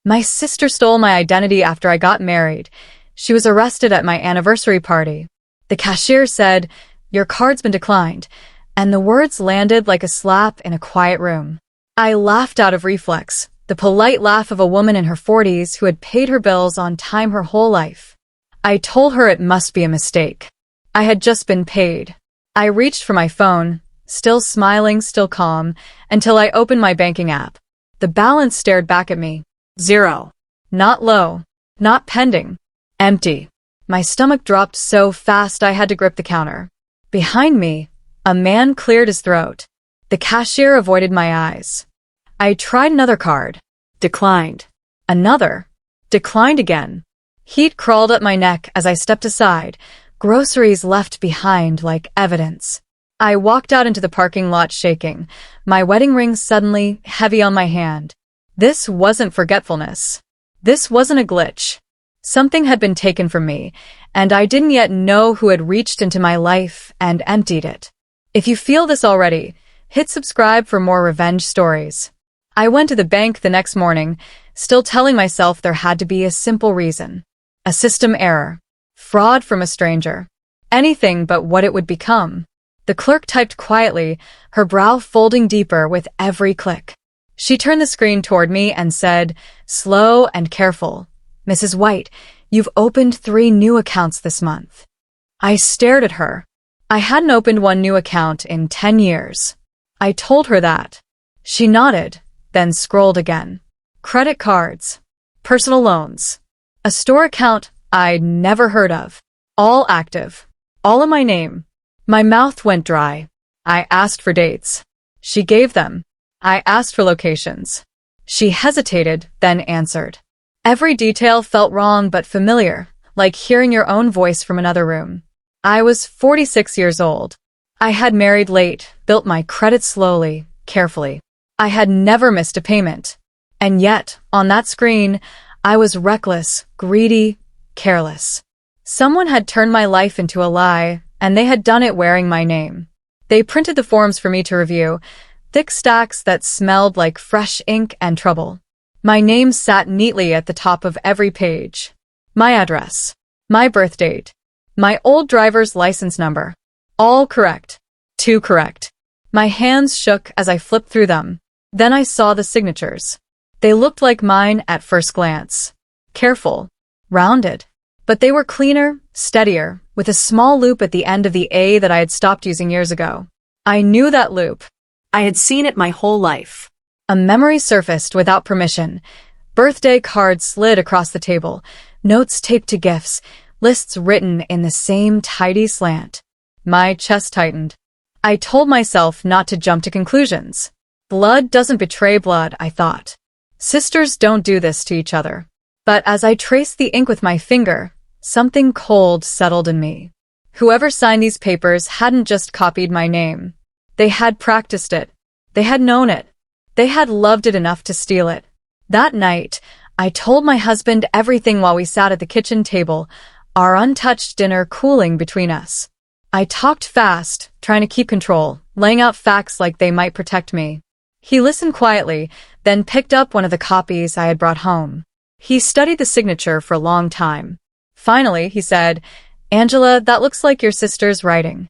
My sister stole my identity after I got married. She was arrested at my anniversary party. The cashier said, "Your card's been declined," and the words landed like a slap in a quiet room. I laughed out of reflex, the polite laugh of a woman in her 40s who had paid her bills on time her whole life. I told her it must be a mistake. I had just been paid. I reached for my phone, still smiling, still calm, until I opened my banking app. The balance stared back at me. 0. Not low. Not pending. Empty. My stomach dropped so fast I had to grip the counter. Behind me, a man cleared his throat. The cashier avoided my eyes. I tried another card. Declined. Another. Declined again. Heat crawled up my neck as I stepped aside, groceries left behind like evidence. I walked out into the parking lot shaking, my wedding ring suddenly heavy on my hand. This wasn't forgetfulness. This wasn't a glitch. Something had been taken from me, and I didn't yet know who had reached into my life and emptied it. If you feel this already, hit subscribe for more revenge stories. I went to the bank the next morning, still telling myself there had to be a simple reason. A system error. Fraud from a stranger. Anything but what it would become. The clerk typed quietly, her brow folding deeper with every click. She turned the screen toward me and said, slow and careful, "Mrs. White, you've opened 3 new accounts this month." I stared at her. I hadn't opened one new account in 10 years. I told her that. She nodded, then scrolled again. Credit cards. Personal loans. A store account I'd never heard of. All active. All in my name. My mouth went dry. I asked for dates. She gave them. I asked for locations. She hesitated, then answered. Every detail felt wrong but familiar, like hearing your own voice from another room. I was 46 years old. I had married late, built my credit slowly, carefully. I had never missed a payment. And yet, on that screen, I was reckless, greedy, careless. Someone had turned my life into a lie, and they had done it wearing my name. They printed the forms for me to review, thick stacks that smelled like fresh ink and trouble. My name sat neatly at the top of every page. My address. My birth date. My old driver's license number. All correct. Too correct. My hands shook as I flipped through them. Then I saw the signatures. They looked like mine at first glance. Careful. Rounded. But they were cleaner, steadier, with a small loop at the end of the A that I had stopped using years ago. I knew that loop. I had seen it my whole life. A memory surfaced without permission. Birthday cards slid across the table, notes taped to gifts, lists written in the same tidy slant. My chest tightened. I told myself not to jump to conclusions. Blood doesn't betray blood, I thought. Sisters don't do this to each other. But as I traced the ink with my finger, something cold settled in me. Whoever signed these papers hadn't just copied my name. They had practiced it. They had known it. They had loved it enough to steal it. That night, I told my husband everything while we sat at the kitchen table, our untouched dinner cooling between us. I talked fast, trying to keep control, laying out facts like they might protect me. He listened quietly, then picked up one of the copies I had brought home. He studied the signature for a long time. Finally, he said, "Angela, that looks like your sister's writing."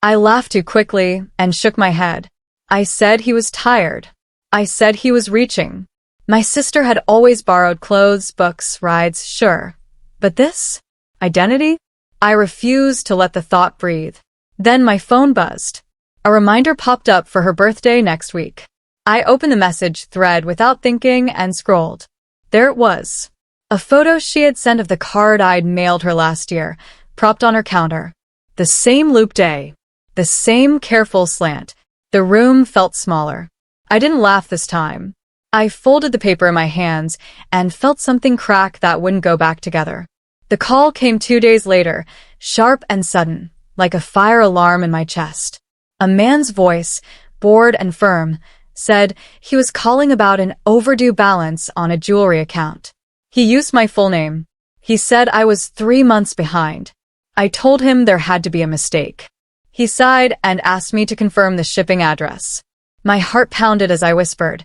I laughed too quickly and shook my head. I said he was tired. I said he was reaching. My sister had always borrowed clothes, books, rides, sure. But this? Identity? I refused to let the thought breathe. Then my phone buzzed. A reminder popped up for her birthday next week. I opened the message thread without thinking and scrolled. There it was. A photo she had sent of the card I'd mailed her last year, propped on her counter. The same loop day. The same careful slant. The room felt smaller. I didn't laugh this time. I folded the paper in my hands and felt something crack that wouldn't go back together. The call came 2 days later, sharp and sudden, like a fire alarm in my chest. A man's voice, bored and firm, said he was calling about an overdue balance on a jewelry account. He used my full name. He said I was 3 months behind. I told him there had to be a mistake. He sighed and asked me to confirm the shipping address. My heart pounded as I whispered,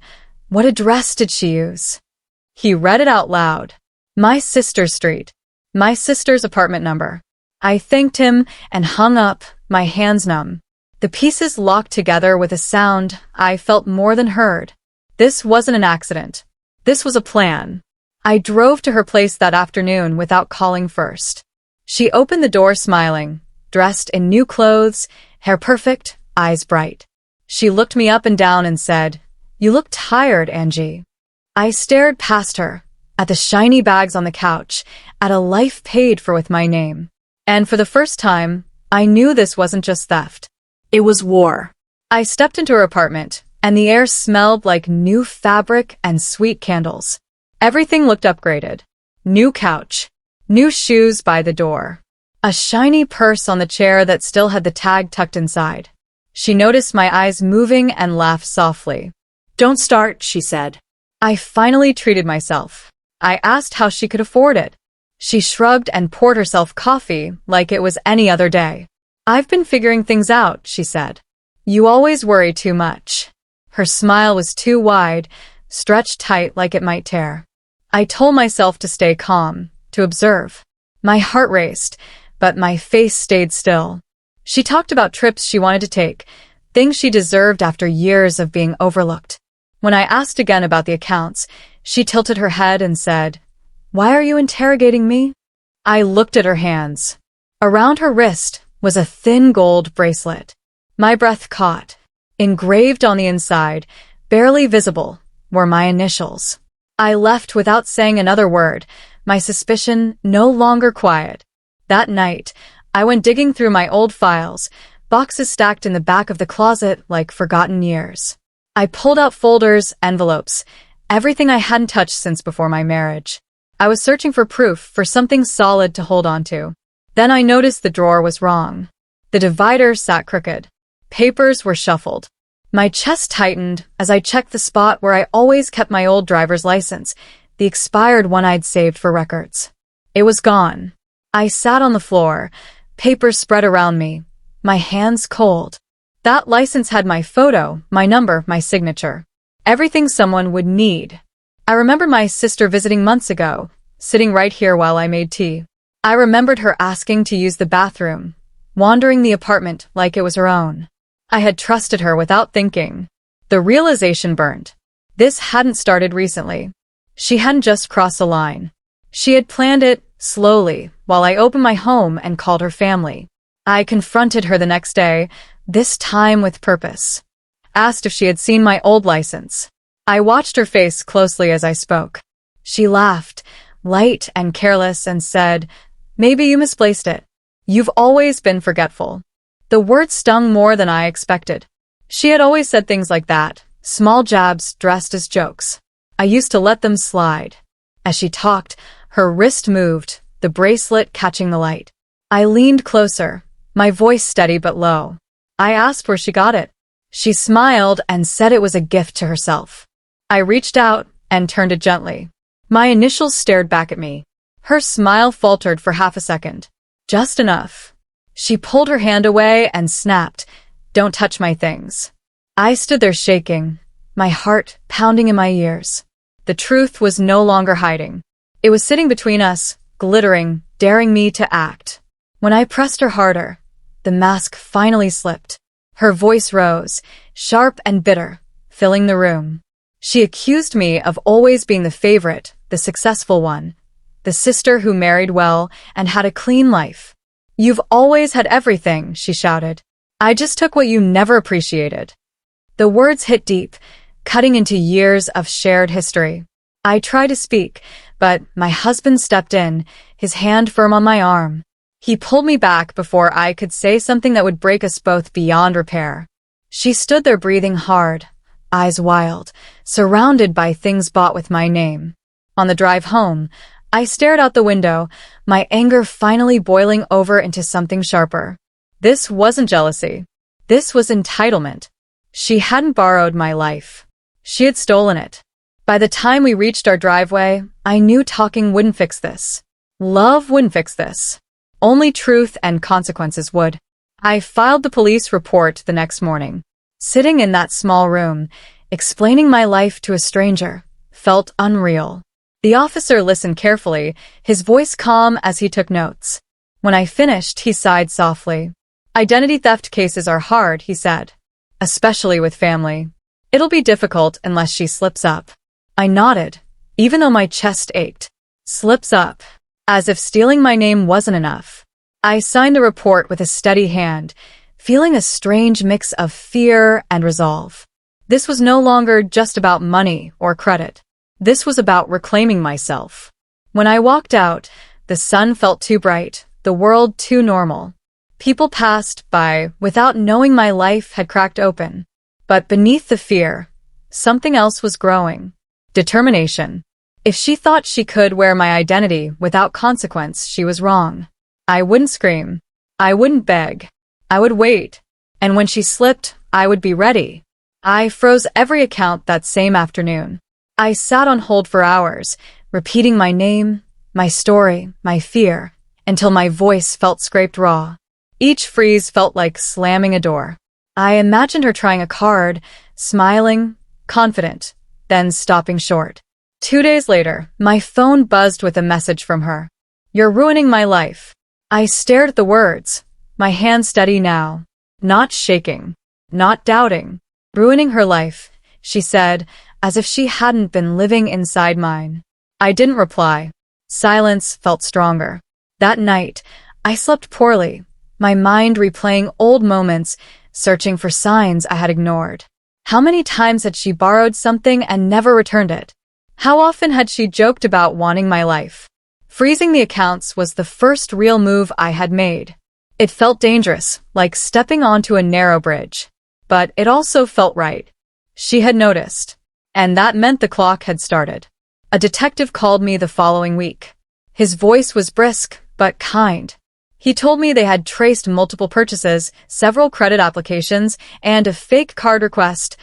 "What address did she use?" He read it out loud. My sister's street. My sister's apartment number. I thanked him and hung up, my hands numb. The pieces locked together with a sound I felt more than heard. This wasn't an accident. This was a plan. I drove to her place that afternoon without calling first. She opened the door smiling, dressed in new clothes, hair perfect, eyes bright. She looked me up and down and said, "You look tired, Angie." I stared past her, at the shiny bags on the couch, at a life paid for with my name. And for the first time, I knew this wasn't just theft. It was war. I stepped into her apartment, and the air smelled like new fabric and sweet candles. Everything looked upgraded. New couch. New shoes by the door. A shiny purse on the chair that still had the tag tucked inside. She noticed my eyes moving and laughed softly. "Don't start," she said. I finally treated myself. I asked how she could afford it. She shrugged and poured herself coffee like it was any other day. "I've been figuring things out," she said. "You always worry too much." Her smile was too wide, stretched tight like it might tear. I told myself to stay calm, to observe. My heart raced, but my face stayed still. She talked about trips she wanted to take, things she deserved after years of being overlooked. When I asked again about the accounts, she tilted her head and said, "Why are you interrogating me?" I looked at her hands. Around her wrist was a thin gold bracelet. My breath caught. Engraved on the inside, barely visible, were my initials. I left without saying another word, my suspicion no longer quiet. That night, I went digging through my old files, boxes stacked in the back of the closet like forgotten years. I pulled out folders, envelopes, everything I hadn't touched since before my marriage. I was searching for proof, for something solid to hold on to. Then I noticed the drawer was wrong. The divider sat crooked. Papers were shuffled. My chest tightened as I checked the spot where I always kept my old driver's license, the expired one I'd saved for records. It was gone. I sat on the floor, papers spread around me, my hands cold. That license had my photo, my number, my signature. Everything someone would need. I remember my sister visiting months ago, sitting right here while I made tea. I remembered her asking to use the bathroom, wandering the apartment like it was her own. I had trusted her without thinking. The realization burned. This hadn't started recently. She hadn't just crossed a line. She had planned it, slowly, while I opened my home and called her family. I confronted her the next day, this time with purpose. Asked if she had seen my old license. I watched her face closely as I spoke. She laughed, light and careless, and said, "Maybe you misplaced it. You've always been forgetful." The words stung more than I expected. She had always said things like that, small jabs dressed as jokes. I used to let them slide. As she talked, her wrist moved, the bracelet catching the light. I leaned closer, my voice steady but low. I asked where she got it. She smiled and said it was a gift to herself. I reached out and turned it gently. My initials stared back at me. Her smile faltered for half a second. Just enough. She pulled her hand away and snapped, "Don't touch my things." I stood there shaking, my heart pounding in my ears. The truth was no longer hiding. It was sitting between us, glittering, daring me to act. When I pressed her harder, the mask finally slipped. Her voice rose, sharp and bitter, filling the room. She accused me of always being the favorite, the successful one, the sister who married well and had a clean life. "You've always had everything," she shouted. "I just took what you never appreciated." The words hit deep, cutting into years of shared history. I tried to speak, but my husband stepped in, his hand firm on my arm. He pulled me back before I could say something that would break us both beyond repair. She stood there breathing hard, eyes wild, surrounded by things bought with my name. On the drive home, I stared out the window, my anger finally boiling over into something sharper. This wasn't jealousy. This was entitlement. She hadn't borrowed my life. She had stolen it. By the time we reached our driveway, I knew talking wouldn't fix this. Love wouldn't fix this. Only truth and consequences would. I filed the police report the next morning. Sitting in that small room, explaining my life to a stranger, felt unreal. The officer listened carefully, his voice calm as he took notes. When I finished, he sighed softly. Identity theft cases are hard, he said. Especially with family. It'll be difficult unless she slips up. I nodded, even though my chest ached. Slips up. As if stealing my name wasn't enough. I signed the report with a steady hand, feeling a strange mix of fear and resolve. This was no longer just about money or credit. This was about reclaiming myself. When I walked out, the sun felt too bright, the world too normal. People passed by without knowing my life had cracked open. But beneath the fear, something else was growing. Determination. If she thought she could wear my identity without consequence, she was wrong. I wouldn't scream. I wouldn't beg. I would wait. And when she slipped, I would be ready. I froze every account that same afternoon. I sat on hold for hours, repeating my name, my story, my fear, until my voice felt scraped raw. Each freeze felt like slamming a door. I imagined her trying a card, smiling, confident, then stopping short. 2 days later, my phone buzzed with a message from her. You're ruining my life. I stared at the words, my hand steady now, not shaking, not doubting. Ruining her life, she said, as if she hadn't been living inside mine. I didn't reply. Silence felt stronger. That night, I slept poorly, my mind replaying old moments, searching for signs I had ignored. How many times had she borrowed something and never returned it? How often had she joked about wanting my life? Freezing the accounts was the first real move I had made. It felt dangerous, like stepping onto a narrow bridge. But it also felt right. She had noticed. And that meant the clock had started. A detective called me the following week. His voice was brisk, but kind. He told me they had traced multiple purchases, several credit applications, and a fake card request,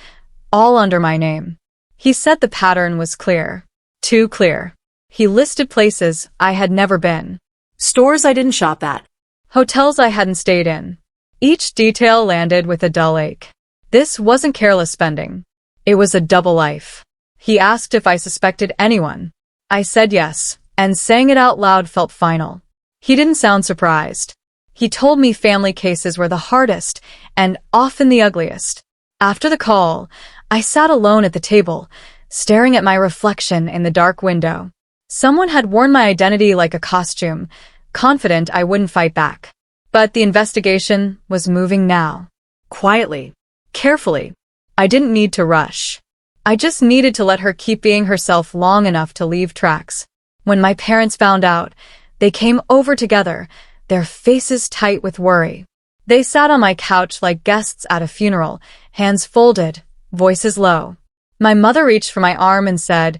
all under my name. He said the pattern was clear. Too clear. He listed places I had never been. Stores I didn't shop at. Hotels I hadn't stayed in. Each detail landed with a dull ache. This wasn't careless spending. It was a double life. He asked if I suspected anyone. I said yes, and saying it out loud felt final. He didn't sound surprised. He told me family cases were the hardest and often the ugliest. After the call, I sat alone at the table, staring at my reflection in the dark window. Someone had worn my identity like a costume, confident I wouldn't fight back. But the investigation was moving now. Quietly. Carefully. I didn't need to rush. I just needed to let her keep being herself long enough to leave tracks. When my parents found out, they came over together, their faces tight with worry. They sat on my couch like guests at a funeral, hands folded, voices low. My mother reached for my arm and said,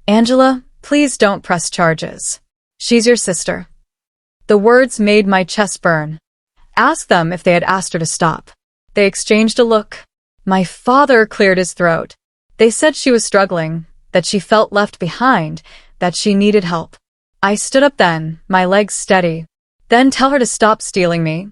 "Angela, please don't press charges. She's your sister." The words made my chest burn. Ask them if they had asked her to stop. They exchanged a look. My father cleared his throat. They said she was struggling, that she felt left behind, that she needed help. I stood up then, my legs steady. "Then tell her to stop stealing me,"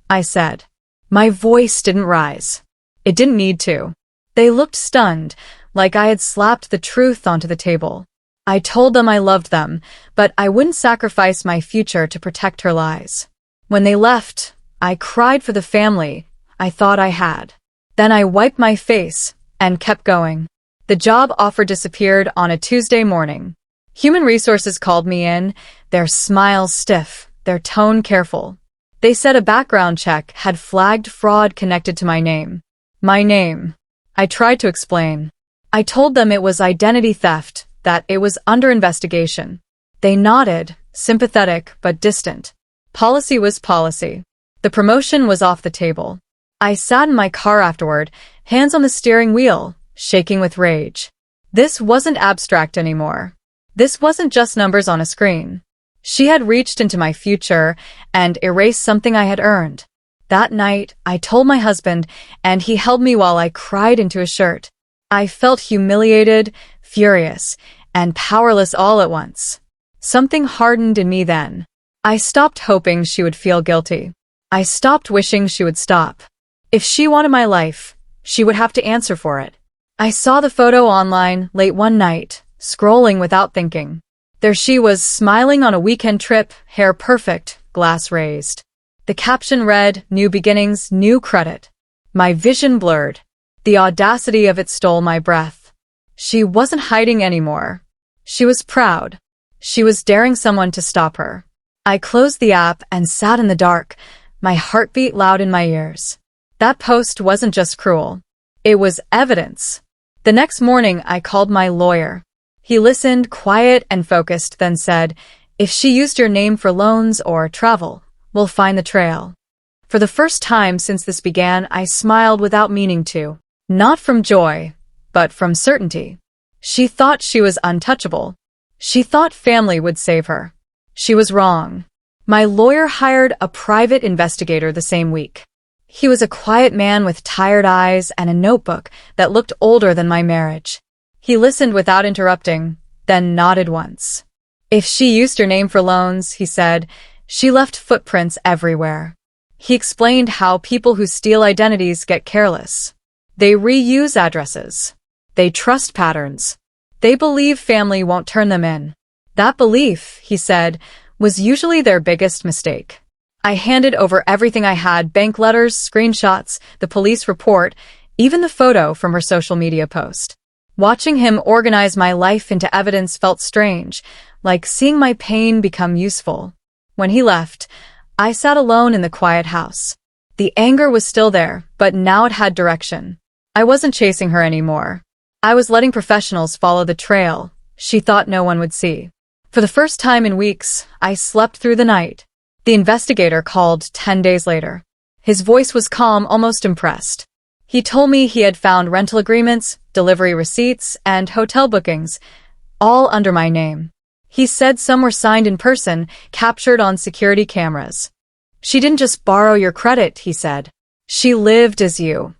I said. My voice didn't rise. It didn't need to. They looked stunned, like I had slapped the truth onto the table. I told them I loved them, but I wouldn't sacrifice my future to protect her lies. When they left, I cried for the family I thought I had. Then I wiped my face and kept going. The job offer disappeared on a Tuesday morning. Human Resources called me in, their smiles stiff, their tone careful. They said a background check had flagged fraud connected to my name. My name. I tried to explain. I told them it was identity theft, that it was under investigation. They nodded, sympathetic but distant. Policy was policy. The promotion was off the table. I sat in my car afterward, hands on the steering wheel, shaking with rage. This wasn't abstract anymore. This wasn't just numbers on a screen. She had reached into my future and erased something I had earned. That night, I told my husband, and he held me while I cried into a shirt. I felt humiliated, furious, and powerless all at once. Something hardened in me then. I stopped hoping she would feel guilty. I stopped wishing she would stop. If she wanted my life, she would have to answer for it. I saw the photo online late one night, scrolling without thinking. There she was, smiling on a weekend trip, hair perfect, glass raised. The caption read, "New beginnings, new credit." My vision blurred. The audacity of it stole my breath. She wasn't hiding anymore. She was proud. She was daring someone to stop her. I closed the app and sat in the dark, my heartbeat loud in my ears. That post wasn't just cruel. It was evidence. The next morning, I called my lawyer. He listened, quiet and focused, then said, "If she used your name for loans or travel, we'll find the trail." For the first time since this began, I smiled without meaning to. Not from joy, but from certainty. She thought she was untouchable. She thought family would save her. She was wrong. My lawyer hired a private investigator the same week. He was a quiet man with tired eyes and a notebook that looked older than my marriage. He listened without interrupting, then nodded once. "If she used your name for loans," he said, "she left footprints everywhere." He explained how people who steal identities get careless. They reuse addresses. They trust patterns. They believe family won't turn them in. That belief, he said, was usually their biggest mistake. I handed over everything I had: bank letters, screenshots, the police report, even the photo from her social media post. Watching him organize my life into evidence felt strange, like seeing my pain become useful. When he left, I sat alone in the quiet house. The anger was still there, but now it had direction. I wasn't chasing her anymore. I was letting professionals follow the trail she thought no one would see. For the first time in weeks, I slept through the night. The investigator called 10 days later. His voice was calm, almost impressed. He told me he had found rental agreements, delivery receipts, and hotel bookings, all under my name. He said some were signed in person, captured on security cameras. "She didn't just borrow your credit," he said. "She lived as you."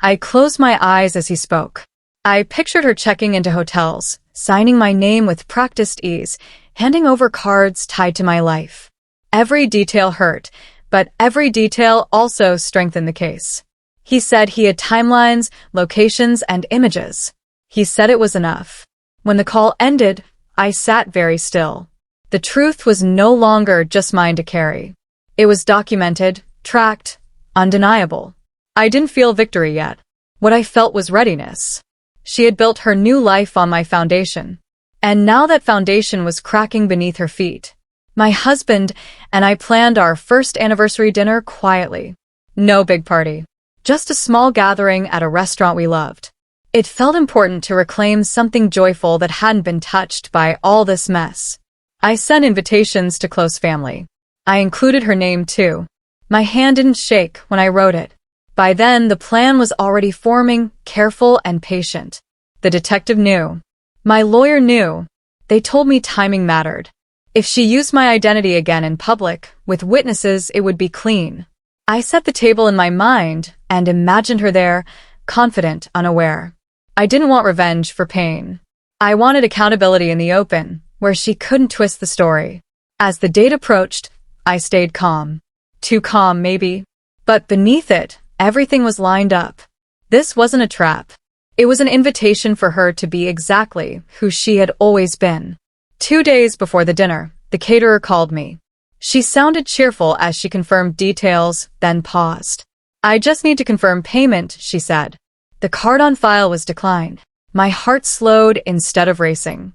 I closed my eyes as he spoke. I pictured her checking into hotels, signing my name with practiced ease, handing over cards tied to my life. Every detail hurt, but every detail also strengthened the case. He said he had timelines, locations, and images. He said it was enough. When the call ended, I sat very still. The truth was no longer just mine to carry. It was documented, tracked, undeniable. I didn't feel victory yet. What I felt was readiness. She had built her new life on my foundation. And now that foundation was cracking beneath her feet. My husband and I planned our first anniversary dinner quietly. No big party. Just a small gathering at a restaurant we loved. It felt important to reclaim something joyful that hadn't been touched by all this mess. I sent invitations to close family. I included her name too. My hand didn't shake when I wrote it. By then, the plan was already forming, careful and patient. The detective knew. My lawyer knew. They told me timing mattered. If she used my identity again in public, with witnesses, it would be clean. I set the table in my mind and imagined her there, confident, unaware. I didn't want revenge for pain. I wanted accountability in the open, where she couldn't twist the story. As the date approached, I stayed calm. Too calm, maybe. But beneath it, everything was lined up. This wasn't a trap. It was an invitation for her to be exactly who she had always been. 2 days before the dinner, the caterer called me. She sounded cheerful as she confirmed details, then paused. "I just need to confirm payment," she said. The card on file was declined. My heart slowed instead of racing.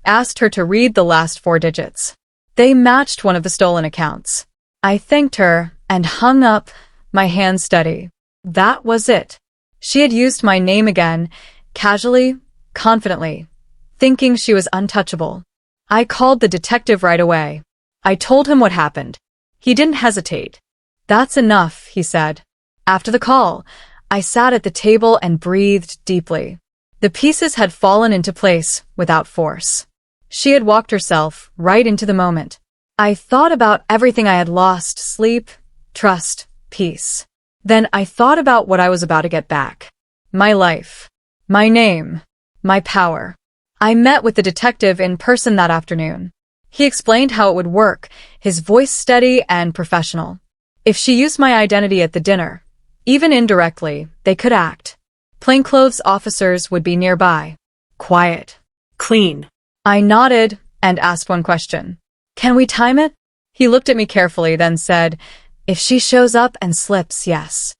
Asked her to read the last 4 digits. They matched one of the stolen accounts. I thanked her and hung up, my hand steady. That was it. She had used my name again, casually, confidently, thinking she was untouchable. I called the detective right away. I told him what happened. He didn't hesitate. "That's enough," he said. After the call, I sat at the table and breathed deeply. The pieces had fallen into place without force. She had walked herself right into the moment. I thought about everything I had lost: sleep, trust, peace. Then I thought about what I was about to get back. My life. My name. My power. I met with the detective in person that afternoon. He explained how it would work, his voice steady and professional. If she used my identity at the dinner, even indirectly, they could act. Plainclothes officers would be nearby. Quiet. Clean. I nodded and asked one question. Can we time it? He looked at me carefully, then said, if she shows up and slips, yes.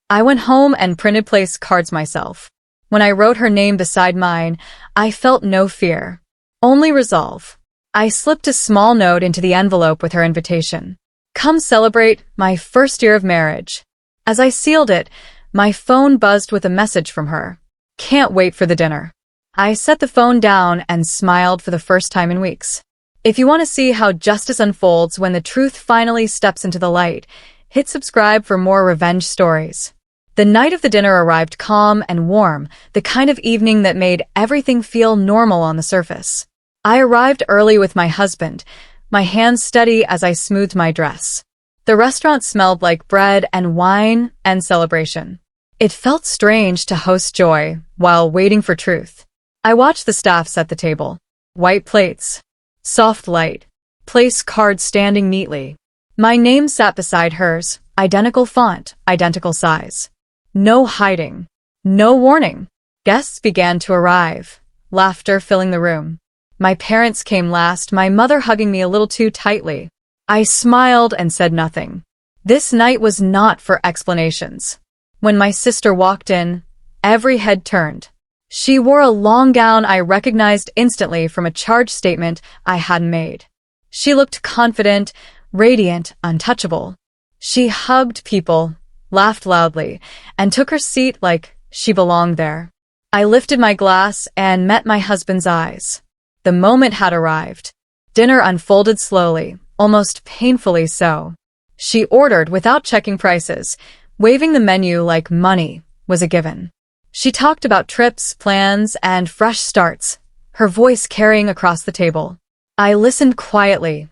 I went home and printed place cards myself. When I wrote her name beside mine, I felt no fear, only resolve. I slipped a small note into the envelope with her invitation. Come celebrate my first year of marriage. As I sealed it, my phone buzzed with a message from her. Can't wait for the dinner. I set the phone down and smiled for the first time in weeks. If you want to see how justice unfolds when the truth finally steps into the light, hit subscribe for more revenge stories. The night of the dinner arrived calm and warm, the kind of evening that made everything feel normal on the surface. I arrived early with my husband, my hands steady as I smoothed my dress. The restaurant smelled like bread and wine and celebration. It felt strange to host joy while waiting for truth. I watched the staff set the table. White plates, soft light, place cards standing neatly. My name sat beside hers, identical font, identical size. No hiding, no warning. Guests began to arrive, laughter filling the room. My parents came last, my mother hugging me a little too tightly. I smiled and said nothing. This night was not for explanations. When my sister walked in, every head turned. She wore a long gown I recognized instantly from a charge statement I had made. She looked confident, radiant, untouchable. She hugged people, laughed loudly, and took her seat like she belonged there. I lifted my glass and met my husband's eyes. The moment had arrived. Dinner unfolded slowly, almost painfully so. She ordered without checking prices, waving the menu like money was a given. She talked about trips, plans, and fresh starts, her voice carrying across the table. I listened quietly,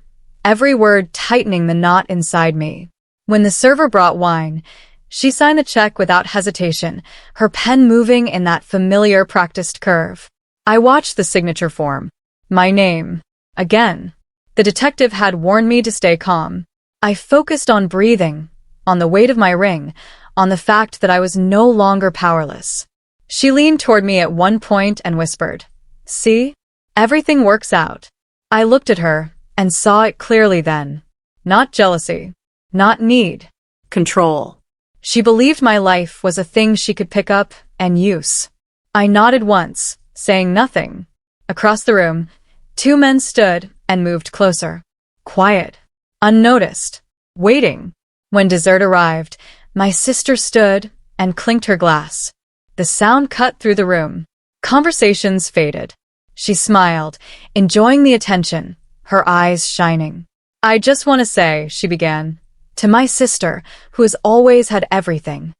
every word tightening the knot inside me. When the server brought wine, she signed the check without hesitation, her pen moving in that familiar practiced curve. I watched the signature form. My name. Again. The detective had warned me to stay calm. I focused on breathing, on the weight of my ring, on the fact that I was no longer powerless. She leaned toward me at one point and whispered, "See? Everything works out." I looked at her and saw it clearly then. Not jealousy. Not need. Control. She believed my life was a thing she could pick up and use. I nodded once, saying nothing. Across the room, two men stood and moved closer. Quiet. Unnoticed. Waiting. When dessert arrived, my sister stood and clinked her glass. The sound cut through the room. Conversations faded. She smiled, enjoying the attention, her eyes shining. "I just want to say," she began, "to my sister, who has always had everything."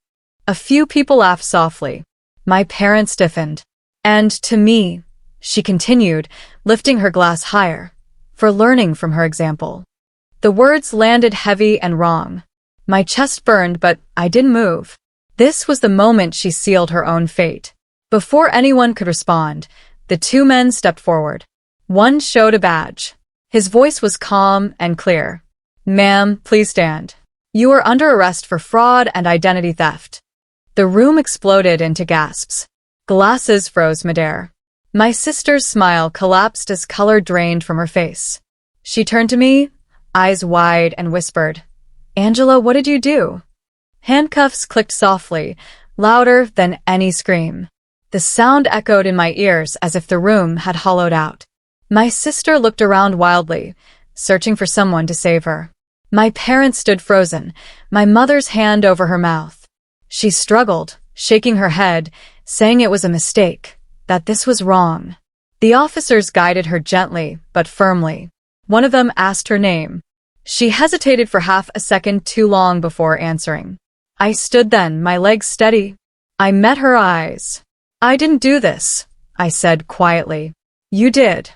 A few people laughed softly. My parents stiffened. "And to me," she continued, lifting her glass higher, "for learning from her example." The words landed heavy and wrong. My chest burned, but I didn't move. This was the moment she sealed her own fate. Before anyone could respond, the two men stepped forward. One showed a badge. His voice was calm and clear. "Ma'am, please stand. You are under arrest for fraud and identity theft." The room exploded into gasps. Glasses froze midair. My sister's smile collapsed as color drained from her face. She turned to me, eyes wide, and whispered, "Angela, what did you do?" Handcuffs clicked softly, louder than any scream. The sound echoed in my ears as if the room had hollowed out. My sister looked around wildly, searching for someone to save her. My parents stood frozen, my mother's hand over her mouth. She struggled, shaking her head, saying it was a mistake, that this was wrong. The officers guided her gently, but firmly. One of them asked her name. She hesitated for half a second too long before answering. I stood then, my legs steady. I met her eyes. "I didn't do this," I said quietly. "You did."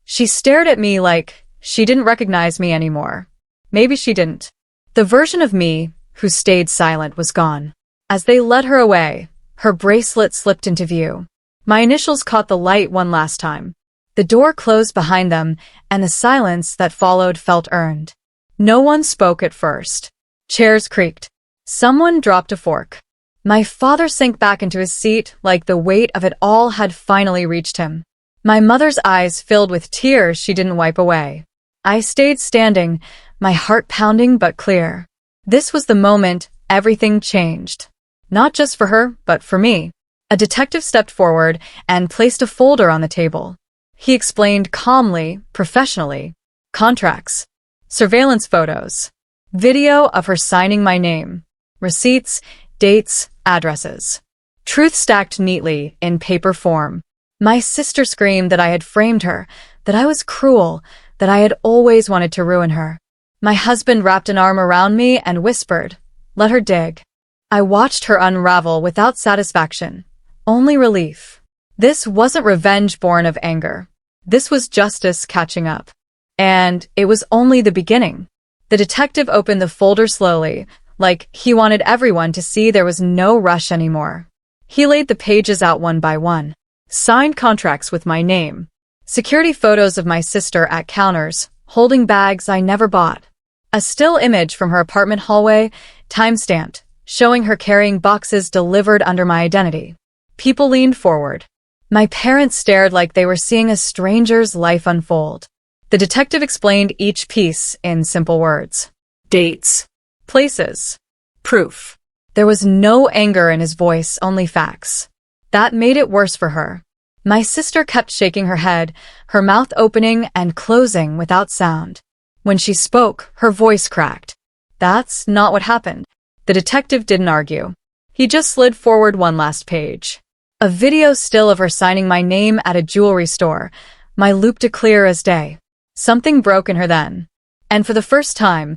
She stared at me like she didn't recognize me anymore. Maybe she didn't. The version of me who stayed silent was gone. As they led her away, her bracelet slipped into view. My initials caught the light one last time. The door closed behind them, and the silence that followed felt earned. No one spoke at first. Chairs creaked. Someone dropped a fork. My father sank back into his seat like the weight of it all had finally reached him. My mother's eyes filled with tears she didn't wipe away. I stayed standing, my heart pounding but clear. This was the moment everything changed. Not just for her, but for me. A detective stepped forward and placed a folder on the table. He explained calmly, professionally. Contracts, surveillance photos, video of her signing my name, receipts, dates, addresses. Truth stacked neatly in paper form. My sister screamed that I had framed her, that I was cruel, that I had always wanted to ruin her. My husband wrapped an arm around me and whispered, "Let her dig." I watched her unravel without satisfaction, only relief. This wasn't revenge born of anger. This was justice catching up. And it was only the beginning. The detective opened the folder slowly, like he wanted everyone to see there was no rush anymore. He laid the pages out one by one. Signed contracts with my name. Security photos of my sister at counters, holding bags I never bought. A still image from her apartment hallway, time-stamped, showing her carrying boxes delivered under my identity. People leaned forward. My parents stared like they were seeing a stranger's life unfold. The detective explained each piece in simple words. Dates. Places. Proof. There was no anger in his voice, only facts. That made it worse for her. My sister kept shaking her head, her mouth opening and closing without sound. When she spoke, her voice cracked. That's not what happened. The detective didn't argue. He just slid forward one last page. A video still of her signing my name at a jewelry store, my loupe clear as day. Something broke in her then. And for the first time,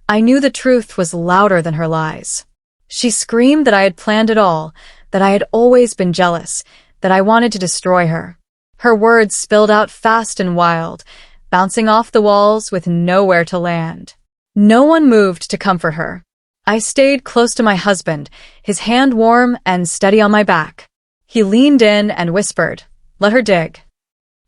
I knew the truth was louder than her lies. She screamed that I had planned it all, that I had always been jealous, that I wanted to destroy her. Her words spilled out fast and wild, bouncing off the walls with nowhere to land. No one moved to comfort her. I stayed close to my husband, his hand warm and steady on my back. He leaned in and whispered, "Let her dig."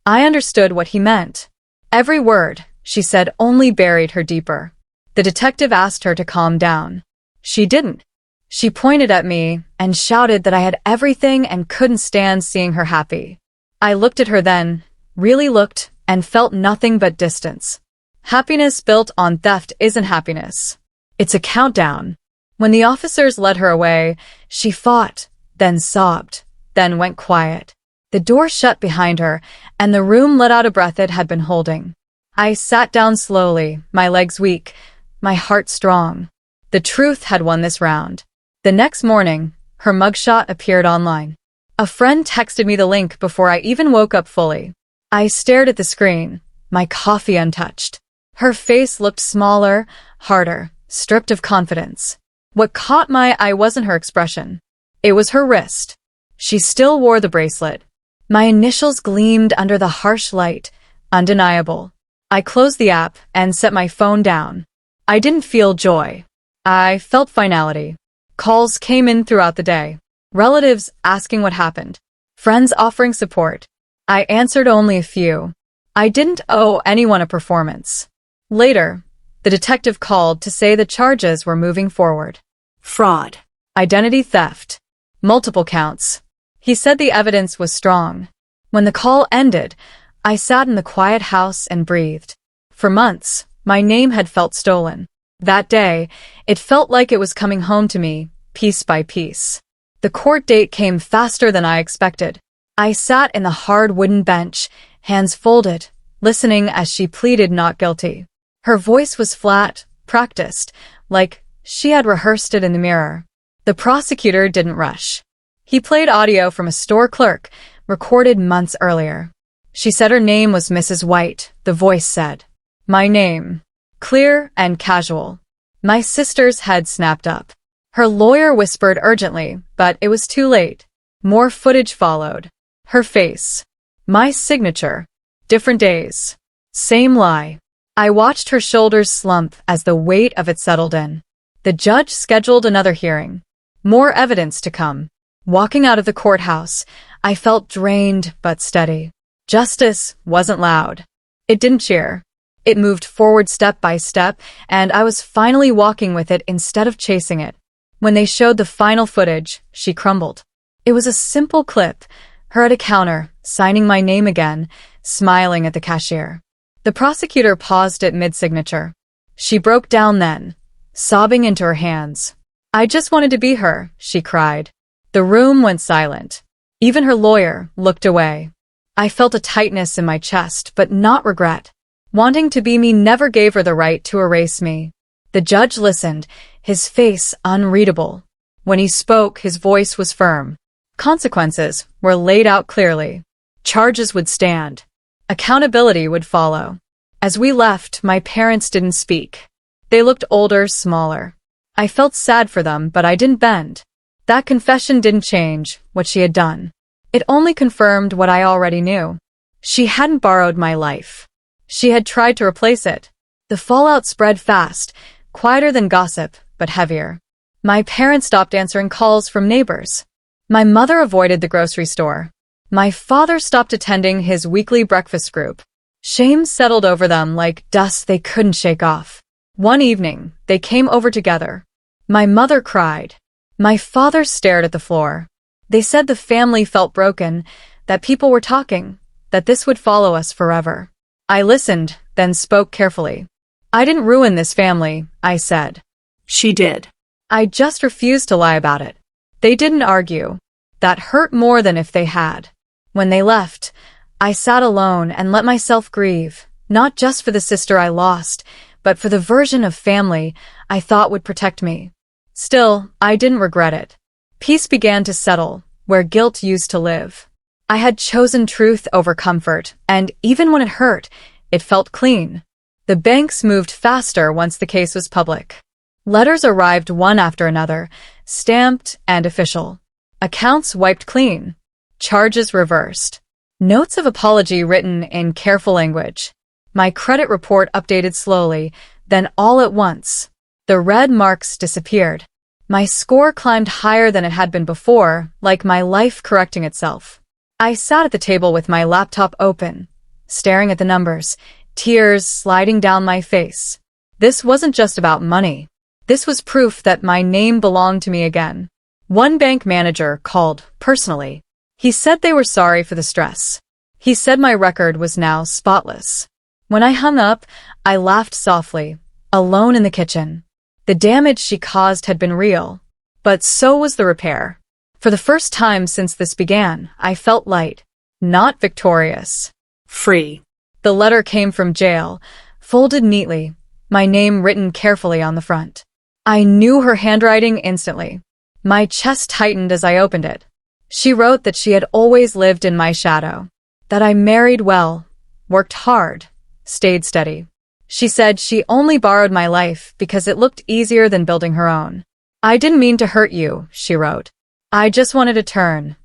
I understood what he meant. Every word, she said, only buried her deeper. The detective asked her to calm down. She didn't. She pointed at me and shouted that I had everything and couldn't stand seeing her happy. I looked at her then, really looked, and felt nothing but distance. Happiness built on theft isn't happiness. It's a countdown. When the officers led her away, she fought, then sobbed, then went quiet. The door shut behind her, and the room let out a breath it had been holding. I sat down slowly, my legs weak, my heart strong. The truth had won this round. The next morning, her mugshot appeared online. A friend texted me the link before I even woke up fully. I stared at the screen, my coffee untouched. Her face looked smaller, harder, stripped of confidence. What caught my eye wasn't her expression. It was her wrist. She still wore the bracelet. My initials gleamed under the harsh light, undeniable. I closed the app and set my phone down. I didn't feel joy. I felt finality. Calls came in throughout the day. Relatives asking what happened. Friends offering support. I answered only a few. I didn't owe anyone a performance. Later, the detective called to say the charges were moving forward. Fraud. Identity theft. Multiple counts. He said the evidence was strong. When the call ended, I sat in the quiet house and breathed. For months, my name had felt stolen. That day, it felt like it was coming home to me, piece by piece. The court date came faster than I expected. I sat in the hard wooden bench, hands folded, listening as she pleaded not guilty. Her voice was flat, practiced, like she had rehearsed it in the mirror. The prosecutor didn't rush. He played audio from a store clerk, recorded months earlier. She said her name was Mrs. White, the voice said. My name. Clear and casual. My sister's head snapped up. Her lawyer whispered urgently, but it was too late. More footage followed. Her face. My signature. Different days. Same lie. I watched her shoulders slump as the weight of it settled in. The judge scheduled another hearing. More evidence to come. Walking out of the courthouse, I felt drained but steady. Justice wasn't loud. It didn't cheer. It moved forward step by step, and I was finally walking with it instead of chasing it. When they showed the final footage, she crumbled. It was a simple clip, Her at a counter, signing my name again, smiling at the cashier. The prosecutor paused at mid-signature. She broke down then, sobbing into her hands. "I just wanted to be her," she cried. The room went silent. Even her lawyer looked away. I felt a tightness in my chest, but not regret. Wanting to be me never gave her the right to erase me. The judge listened, his face unreadable. When he spoke, his voice was firm. Consequences were laid out clearly. Charges would stand. Accountability would follow. As we left, my parents didn't speak. They looked older, smaller. I felt sad for them, but I didn't bend. That confession didn't change what she had done. It only confirmed what I already knew. She hadn't borrowed my life. She had tried to replace it. The fallout spread fast, quieter than gossip, but heavier. My parents stopped answering calls from neighbors. My mother avoided the grocery store. My father stopped attending his weekly breakfast group. Shame settled over them like dust they couldn't shake off. One evening, they came over together. My mother cried. My father stared at the floor. They said the family felt broken, that people were talking, that this would follow us forever. I listened, then spoke carefully. "I didn't ruin this family," I said. She did. I just refused to lie about it. They didn't argue. That hurt more than if they had. When they left, I sat alone and let myself grieve, not just for the sister I lost, but for the version of family I thought would protect me. Still, I didn't regret it. Peace began to settle, where guilt used to live. I had chosen truth over comfort, and even when it hurt, it felt clean. The banks moved faster once the case was public. Letters arrived one after another, stamped and official. Accounts wiped clean. Charges reversed. Notes of apology written in careful language. My credit report updated slowly, then all at once. The red marks disappeared. My score climbed higher than it had been before, like my life correcting itself. I sat at the table with my laptop open, staring at the numbers, tears sliding down my face. This wasn't just about money. This was proof that my name belonged to me again. One bank manager called personally. He said they were sorry for the stress. He said my record was now spotless. When I hung up, I laughed softly, alone in the kitchen. The damage she caused had been real, but so was the repair. For the first time since this began, I felt light, not victorious. Free. The letter came from jail, folded neatly, my name written carefully on the front. I knew her handwriting instantly. My chest tightened as I opened it. She wrote that she had always lived in my shadow, that I married well, worked hard, stayed steady. She said she only borrowed my life because it looked easier than building her own. "I didn't mean to hurt you," she wrote. "I just wanted a turn."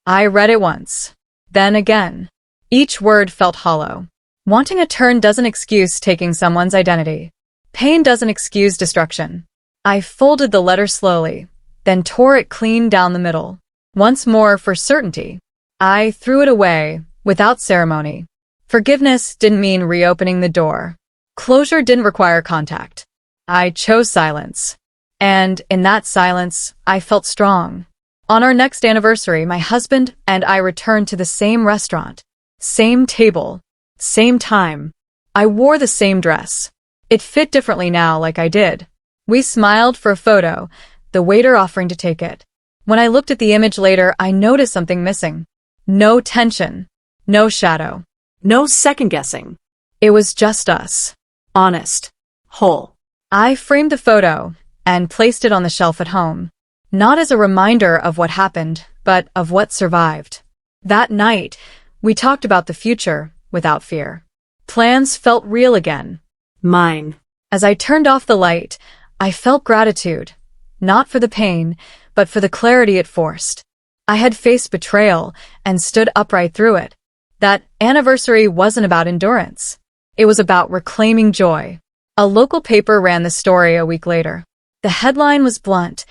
I read it once, then again. Each word felt hollow. Wanting a turn doesn't excuse taking someone's identity. Pain doesn't excuse destruction. I folded the letter slowly, then tore it clean down the middle. Once more for certainty. I threw it away, without ceremony. Forgiveness didn't mean reopening the door. Closure didn't require contact. I chose silence. And in that silence, I felt strong. On our next anniversary, my husband and I returned to the same restaurant. Same table. Same time. I wore the same dress. It fit differently now, like I did. We smiled for a photo, the waiter offering to take it. When I looked at the image later, I noticed something missing. No tension. No shadow. No second-guessing. It was just us. Honest. Whole. I framed the photo and placed it on the shelf at home. Not as a reminder of what happened, but of what survived. That night, we talked about the future without fear. Plans felt real again. Mine. As I turned off the light, I felt gratitude, not for the pain, but for the clarity it forced. I had faced betrayal and stood upright through it. That anniversary wasn't about endurance. It was about reclaiming joy. A local paper ran the story a week later. The headline was blunt: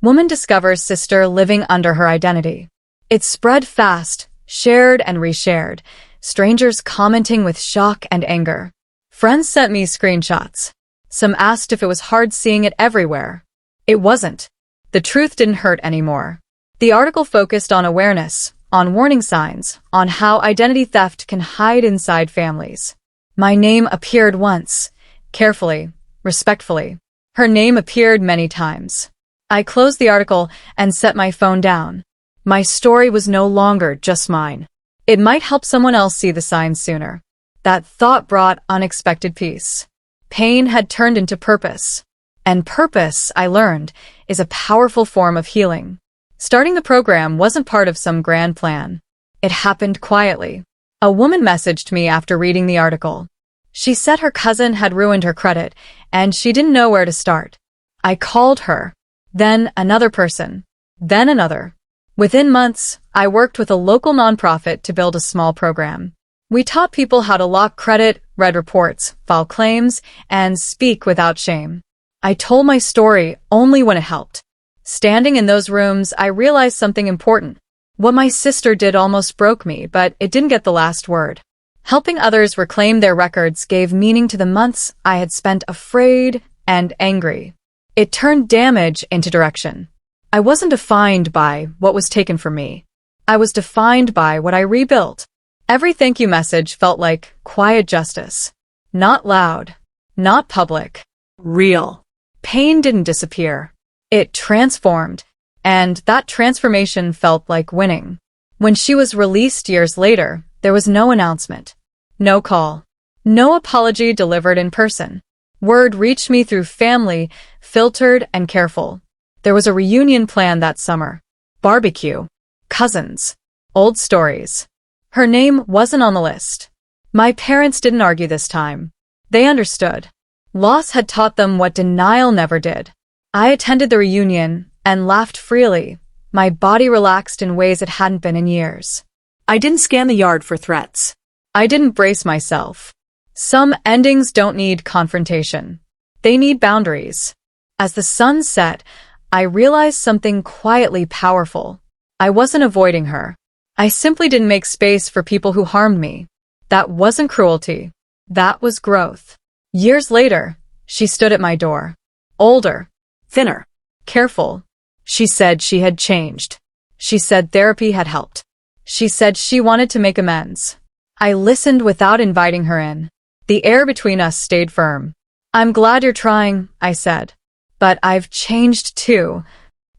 "Woman discovers sister living under her identity." It spread fast, shared and reshared, strangers commenting with shock and anger. Friends sent me screenshots. Some asked if it was hard seeing it everywhere. It wasn't. The truth didn't hurt anymore. The article focused on awareness, on warning signs, on how identity theft can hide inside families. My name appeared once, carefully, respectfully. Her name appeared many times. I closed the article and set my phone down. My story was no longer just mine. It might help someone else see the signs sooner. That thought brought unexpected peace. Pain had turned into purpose. And purpose, I learned, is a powerful form of healing. Starting the program wasn't part of some grand plan. It happened quietly. A woman messaged me after reading the article. She said her cousin had ruined her credit, and she didn't know where to start. I called her. Then another person. Then another. Within months, I worked with a local nonprofit to build a small program. We taught people how to lock credit, read reports, file claims, and speak without shame. I told my story only when it helped. Standing in those rooms, I realized something important. What my sister did almost broke me, but it didn't get the last word. Helping others reclaim their records gave meaning to the months I had spent afraid and angry. It turned damage into direction. I wasn't defined by what was taken from me. I was defined by what I rebuilt. Every thank you message felt like quiet justice. Not loud. Not public. Real. Pain didn't disappear. It transformed, and that transformation felt like winning. When she was released years later, there was no announcement. No call. No apology delivered in person. Word reached me through family, filtered and careful. There was a reunion planned that summer. Barbecue. Cousins. Old stories. Her name wasn't on the list. My parents didn't argue this time. They understood. Loss had taught them what denial never did. I attended the reunion and laughed freely. My body relaxed in ways it hadn't been in years. I didn't scan the yard for threats. I didn't brace myself. Some endings don't need confrontation. They need boundaries. As the sun set, I realized something quietly powerful. I wasn't avoiding her. I simply didn't make space for people who harmed me. That wasn't cruelty. That was growth. Years later, she stood at my door. Older. Thinner. Careful. She said she had changed. She said therapy had helped. She said she wanted to make amends. I listened without inviting her in. The air between us stayed firm. I'm glad you're trying, I said. But I've changed too.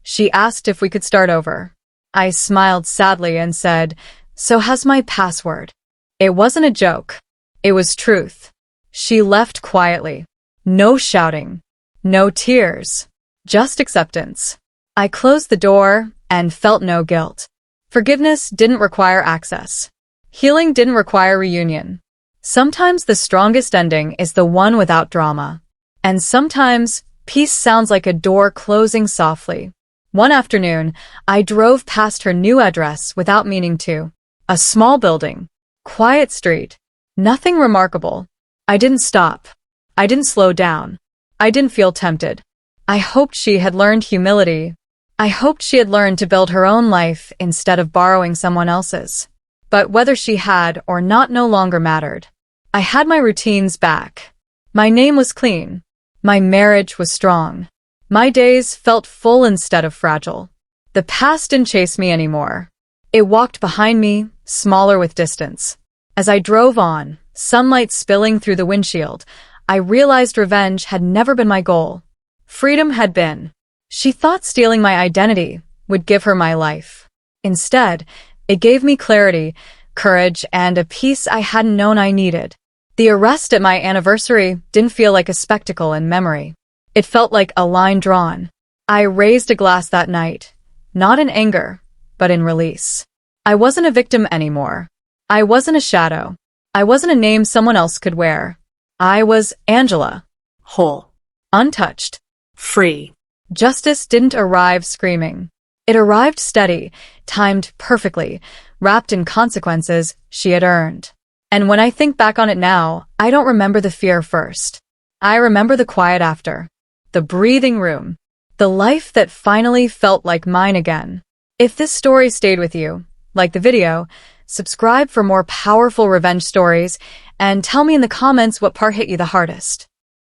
She asked if we could start over. I smiled sadly and said, "So has my password." It wasn't a joke. It was truth. She left quietly. No shouting. No tears. Just acceptance. I closed the door and felt no guilt. Forgiveness didn't require access. Healing didn't require reunion. Sometimes the strongest ending is the one without drama. And sometimes peace sounds like a door closing softly. One afternoon, I drove past her new address without meaning to. A small building. Quiet street. Nothing remarkable. I didn't stop. I didn't slow down. I didn't feel tempted. I hoped she had learned humility. I hoped she had learned to build her own life instead of borrowing someone else's. But whether she had or not no longer mattered. I had my routines back. My name was clean. My marriage was strong. My days felt full instead of fragile. The past didn't chase me anymore. It walked behind me, smaller with distance. As I drove on, sunlight spilling through the windshield, I realized revenge had never been my goal. Freedom had been. She thought stealing my identity would give her my life. Instead, it gave me clarity, courage, and a peace I hadn't known I needed. The arrest at my anniversary didn't feel like a spectacle in memory. It felt like a line drawn. I raised a glass that night, not in anger, but in release. I wasn't a victim anymore. I wasn't a shadow. I wasn't a name someone else could wear. I was Angela. Whole. Untouched. Free. Justice didn't arrive screaming. It arrived steady, timed perfectly, wrapped in consequences she had earned. And when I think back on it now, I don't remember the fear first. I remember the quiet after. The breathing room. The life that finally felt like mine again. If this story stayed with you, like the video, subscribe for more powerful revenge stories, and tell me in the comments what part hit you the hardest.